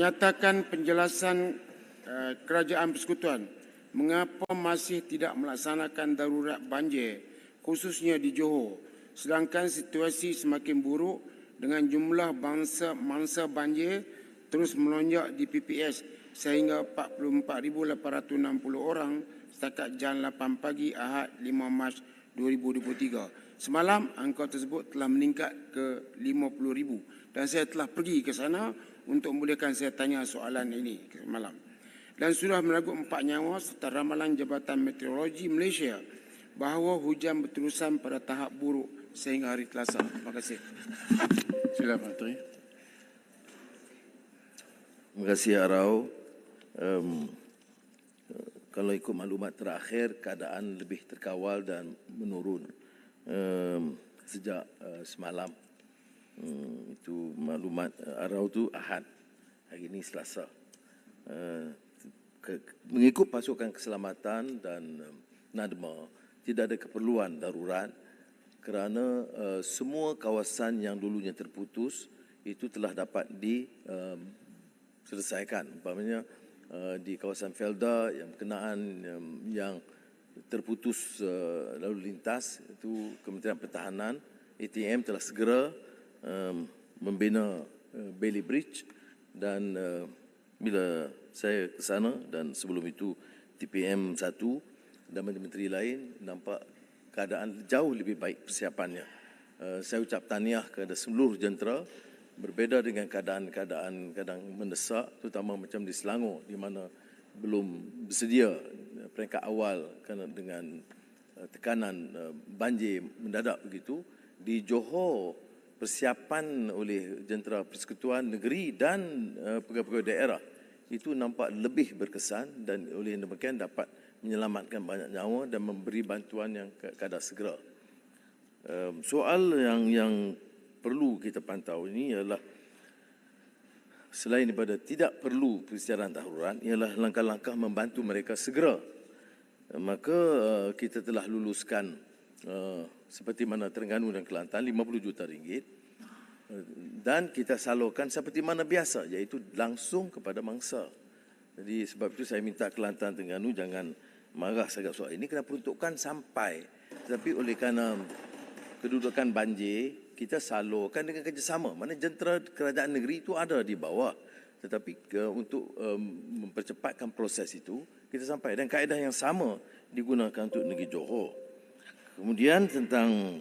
menyatakan penjelasan Kerajaan Persekutuan mengapa masih tidak melaksanakan darurat banjir khususnya di Johor sedangkan situasi semakin buruk dengan jumlah mangsa banjir terus melonjak di PPS sehingga 44,860 orang setakat jam 8 pagi Ahad 5 Mac 2023. Semalam angka tersebut telah meningkat ke 50,000 dan saya telah pergi ke sana untuk memudahkan saya tanya soalan ini semalam. Dan sudah meragut 4 nyawa serta ramalan Jabatan Meteorologi Malaysia bahawa hujan berterusan pada tahap buruk sehingga hari Selasa. Terima kasih. Silakan Menteri. Terima kasih Arau. Kalau ikut maklumat terakhir, keadaan lebih terkawal dan menurun sejak semalam. Itu maklumat Arau tu Ahad. Hari ini Selasa. Mengikut pasukan keselamatan dan NADMA, tidak ada keperluan darurat kerana semua kawasan yang dulunya terputus itu telah dapat diselesaikan. Umpamanya di kawasan Felda yang berkenaan yang terputus lalu lintas, itu Kementerian Pertahanan, ATM telah segera membina Bailey Bridge dan bila saya ke sana dan sebelum itu TPM 1 dan menteri-menteri lain nampak keadaan jauh lebih baik persiapannya. Saya ucap tahniah kepada seluruh jentera berbeza dengan keadaan-keadaan kadang mendesak terutama macam di Selangor di mana belum bersedia peringkat awal kerana dengan tekanan banjir mendadak begitu. Di Johor persiapan oleh jentera Persekutuan Negeri dan pegawai-pegawai daerah itu nampak lebih berkesan dan oleh demikian dapat menyelamatkan banyak nyawa dan memberi bantuan yang kadar segera. Soal yang perlu kita pantau ini ialah selain daripada tidak perlu persediaan darurat ialah langkah-langkah membantu mereka segera. Maka kita telah luluskan seperti mana Terengganu dan Kelantan 50 juta ringgit dan kita salurkan seperti mana biasa iaitu langsung kepada mangsa. Jadi sebab itu saya minta Kelantan Terengganu jangan marah sangat soal ini kena peruntukkan sampai. Tetapi oleh kerana kedudukan banjir kita salurkan dengan kerjasama. Mana jentera kerajaan negeri itu ada di bawah. Tetapi untuk mempercepatkan proses itu kita sampai dan kaedah yang sama digunakan untuk negeri Johor. Kemudian tentang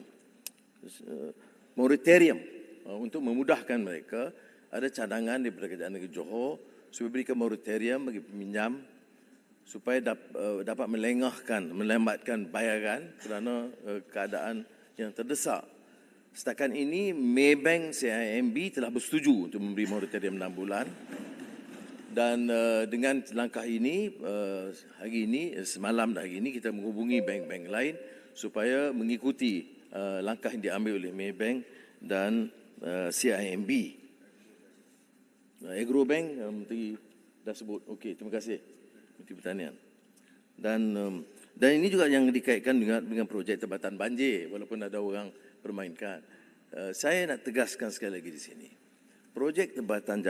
moratorium untuk memudahkan mereka, ada cadangan daripada kerajaan negeri Johor supaya berikan moratorium bagi peminjam supaya dapat melambatkan bayaran kerana keadaan yang terdesak. Setakat ini Maybank CIMB telah bersetuju untuk memberi moratorium 6 bulan dan dengan langkah ini hari ini semalam dan hari ini kita menghubungi bank-bank lain supaya mengikuti langkah yang diambil oleh Maybank dan CIMB. Agrobank Menteri dah sebut. Okey, terima kasih Menteri Pertanian. Dan ini juga yang dikaitkan dengan projek tebatan banjir walaupun ada orang permainkan. Saya nak tegaskan sekali lagi di sini. Projek tebatan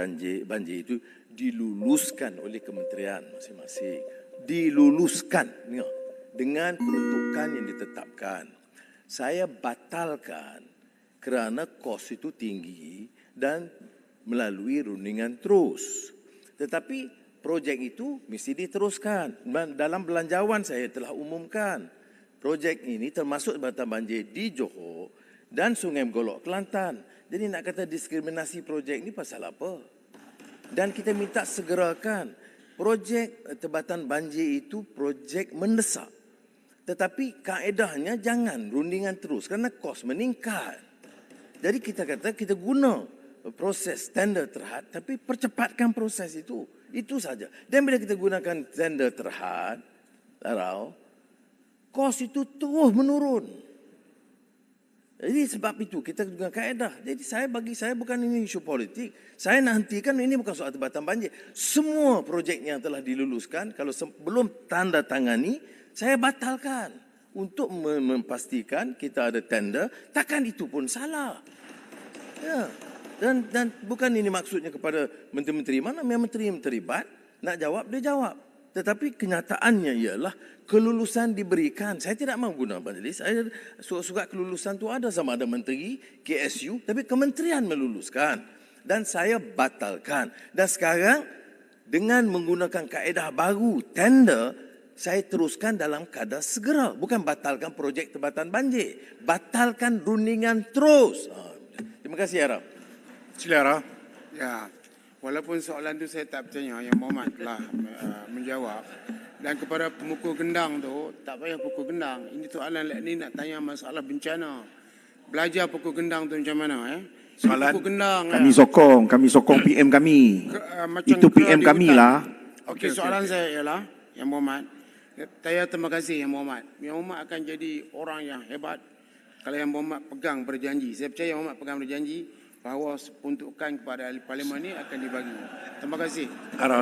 banjir itu diluluskan oleh kementerian masing-masing. Diluluskan dengan peruntukan yang ditetapkan. Saya batalkan kerana kos itu tinggi dan melalui rundingan terus. Tetapi projek itu mesti diteruskan. Dalam belanjawan saya telah umumkan. Projek ini termasuk tebatan banjir di Johor dan Sungai Megolok Kelantan. Jadi nak kata diskriminasi projek ini pasal apa? Dan kita minta segerakan. Projek tebatan banjir itu projek mendesak. Tetapi kaedahnya jangan rundingan terus kerana kos meningkat. Jadi kita kata kita guna proses tender terhad tapi percepatkan proses itu. Itu saja. Dan bila kita gunakan tender terhad, kos itu terus menurun. Jadi sebab itu kita guna kaedah. Jadi bagi saya bukan ini isu politik. Saya nak hentikan ini bukan soal tebatan banjir. Semua projek yang telah diluluskan kalau belum tanda tangani saya batalkan untuk memastikan kita ada tender. Takkan itu pun salah. Ya. Dan bukan ini maksudnya kepada menteri-menteri. Mana yang menteri yang terlibat, nak jawab, dia jawab. Tetapi kenyataannya ialah kelulusan diberikan. Saya tidak mahu guna majlis. Saya surat kelulusan itu ada sama ada menteri, KSU, tapi kementerian meluluskan. Dan saya batalkan. Dan sekarang dengan menggunakan kaedah baru, tender, saya teruskan dalam keadaan segera. Bukan batalkan projek Tempatan Banjir. Batalkan rundingan terus. Terima kasih, Arab. Sila. Ya, walaupun soalan itu saya tak bertanya, yang Muhammad telah menjawab. Dan kepada pemukul gendang tu, tak payah pukul gendang. Ini soalan ni nak tanya masalah bencana. Belajar pukul gendang tu macam mana? Soalan pukul gendang. kami sokong PM kami. Itu PM kami lah. Okey, soalan saya ialah, yang Muhammad, saya terima kasih yang Muhammad. Yang Muhammad akan jadi orang yang hebat kalau yang Muhammad pegang berjanji. Saya percaya yang Muhammad pegang berjanji bahawa peruntukan kepada ahli parlimen ini akan dibagi. Terima kasih.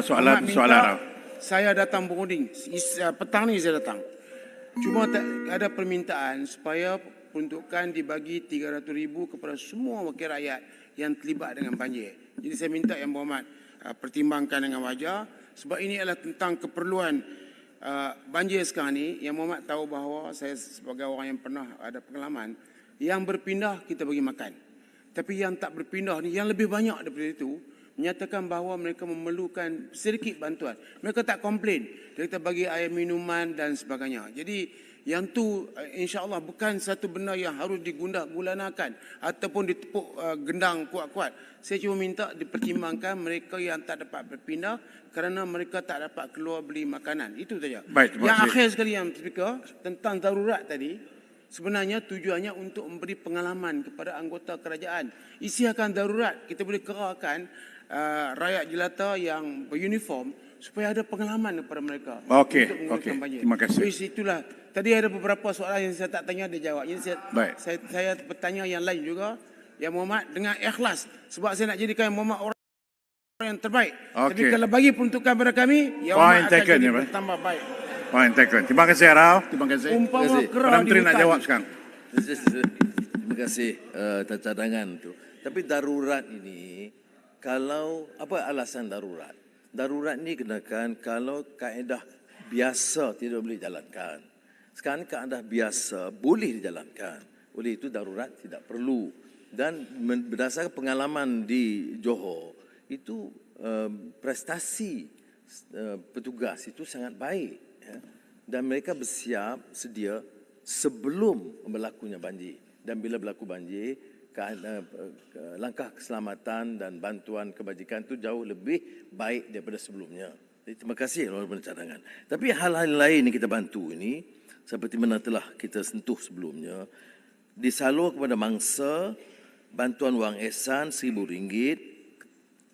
Soalan Arab. Saya datang berunding. Petang ni saya datang. Cuma ada permintaan supaya peruntukan dibagi 300,000 kepada semua wakil rakyat yang terlibat dengan banjir. Jadi saya minta yang Muhammad pertimbangkan dengan wajar. Sebab ini adalah tentang keperluan banjir sekarang ni. Yang Muhammad tahu bahawa saya sebagai orang yang pernah ada pengalaman. Yang berpindah kita bagi makan. Tapi yang tak berpindah ni, yang lebih banyak daripada itu, menyatakan bahawa mereka memerlukan sedikit bantuan. Mereka tak komplain. Kita bagi air minuman dan sebagainya. Jadi yang tu insya-Allah bukan satu benda yang harus digundah-gulanakan ataupun ditepuk gendang kuat-kuat. Saya cuma minta dipertimbangkan mereka yang tak dapat berpindah kerana mereka tak dapat keluar beli makanan. Itu saja. Baik, yang akhir sekali yang Speaker, tentang darurat tadi. Sebenarnya tujuannya untuk memberi pengalaman kepada anggota kerajaan. Isiakan darurat, kita boleh kerahkan rakyat jelata yang beruniform supaya ada pengalaman kepada mereka. Okey, untuk menguruskan okey. banjir. Terima kasih. So, itulah. Tadi ada beberapa soalan yang saya tak tanya, dia jawab. Jadi saya bertanya yang lain juga. Yang Muhammad dengan ikhlas. Sebab saya nak jadikan Muhammad orang yang terbaik. Okey. Tapi kalau bagi peruntukan kepada kami, yang Point Muhammad akan taken, jadi ya, Pak. bertambah baik. Point taken. Terima kasih Arab. Terima kasih. Umpama kasih. kerah Perdana di Menteri nak hutan. jawab sekarang. Terima kasih cadangan tu. Tapi darurat ini, kalau apa alasan darurat? Darurat ni kenakan kalau kaedah biasa tidak boleh dijalankan. Sekarang kaedah biasa boleh dijalankan. Oleh itu darurat tidak perlu. Dan berdasarkan pengalaman di Johor, itu prestasi petugas itu sangat baik. Ya. Dan mereka bersiap sedia sebelum berlakunya banjir. Dan bila berlaku banjir, langkah keselamatan dan bantuan kebajikan itu jauh lebih baik daripada sebelumnya. Jadi, terima kasih kepada cadangan. Tapi hal-hal lain yang kita bantu ini, seperti mana telah kita sentuh sebelumnya, disalur kepada mangsa bantuan wang ehsan RM1,000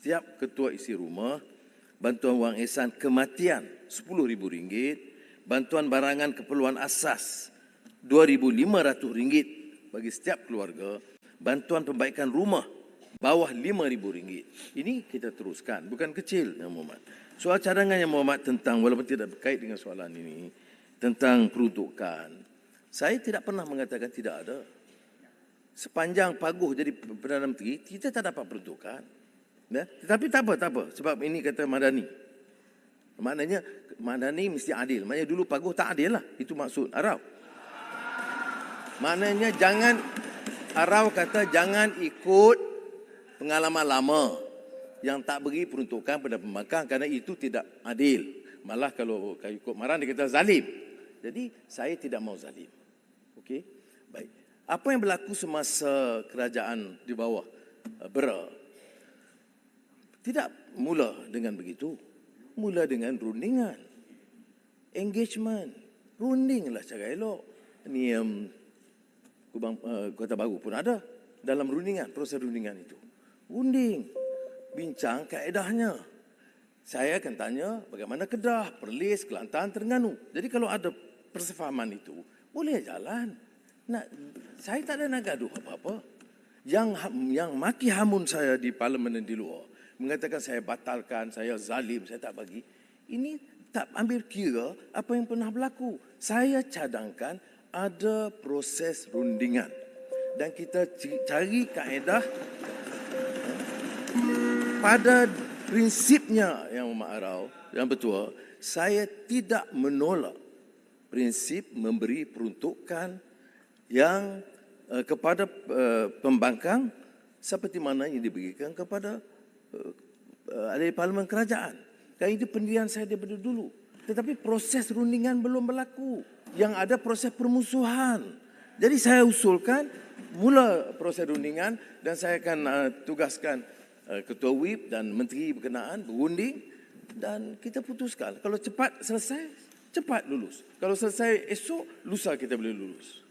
tiap ketua isi rumah, bantuan wang ehsan kematian RM10,000, bantuan barangan keperluan asas RM2,500 bagi setiap keluarga, bantuan perbaikan rumah bawah RM5,000. Ini kita teruskan, bukan kecil Yang Muhammad. Soal cadangan Yang Muhammad tentang, walaupun tidak berkait dengan soalan ini, tentang peruntukan, saya tidak pernah mengatakan tidak ada. Sepanjang Paguh jadi Perdana Menteri, kita tak dapat peruntukan. Ya? Tetapi tak apa. Sebab ini kata Madani. Maknanya Madani mesti adil. Maknanya dulu Paguh tak adil lah. Itu maksud Arau. Maknanya jangan, Arau kata jangan ikut pengalaman lama yang tak beri peruntukan pada pembangkang kerana itu tidak adil. Malah kalau ikut Maran dia kata zalim. Jadi saya tidak mau zalim. Okey? Baik. Apa yang berlaku semasa kerajaan di bawah Bera? Tidak mula dengan begitu. Mula dengan rundingan. Engagement. Rundinglah cara elok. Ini Kota Baru pun ada dalam rundingan, proses rundingan itu. Runding. Bincang kaedahnya. Saya akan tanya bagaimana Kedah, Perlis, Kelantan, Terengganu. Jadi kalau ada persefahaman itu, boleh jalan. Saya tak ada nak gaduh apa-apa. Yang maki hamun saya di parlimen dan di luar, mengatakan saya batalkan, saya zalim, saya tak bagi. Ini tak ambil kira apa yang pernah berlaku. Saya cadangkan ada proses rundingan. Dan kita cari kaedah pada prinsipnya Yang Arau, Yang Bertuah, saya tidak menolak prinsip memberi peruntukan yang kepada pembangkang seperti mana yang diberikan kepada ahli parlimen kerajaan. Dan itu pendirian saya daripada dulu. Tetapi proses rundingan belum berlaku. Yang ada proses permusuhan. Jadi saya usulkan mula proses rundingan dan saya akan tugaskan Ketua WIP dan Menteri berkenaan berunding dan kita putuskan. Kalau cepat selesai, cepat lulus. Kalau selesai esok, lusa kita boleh lulus.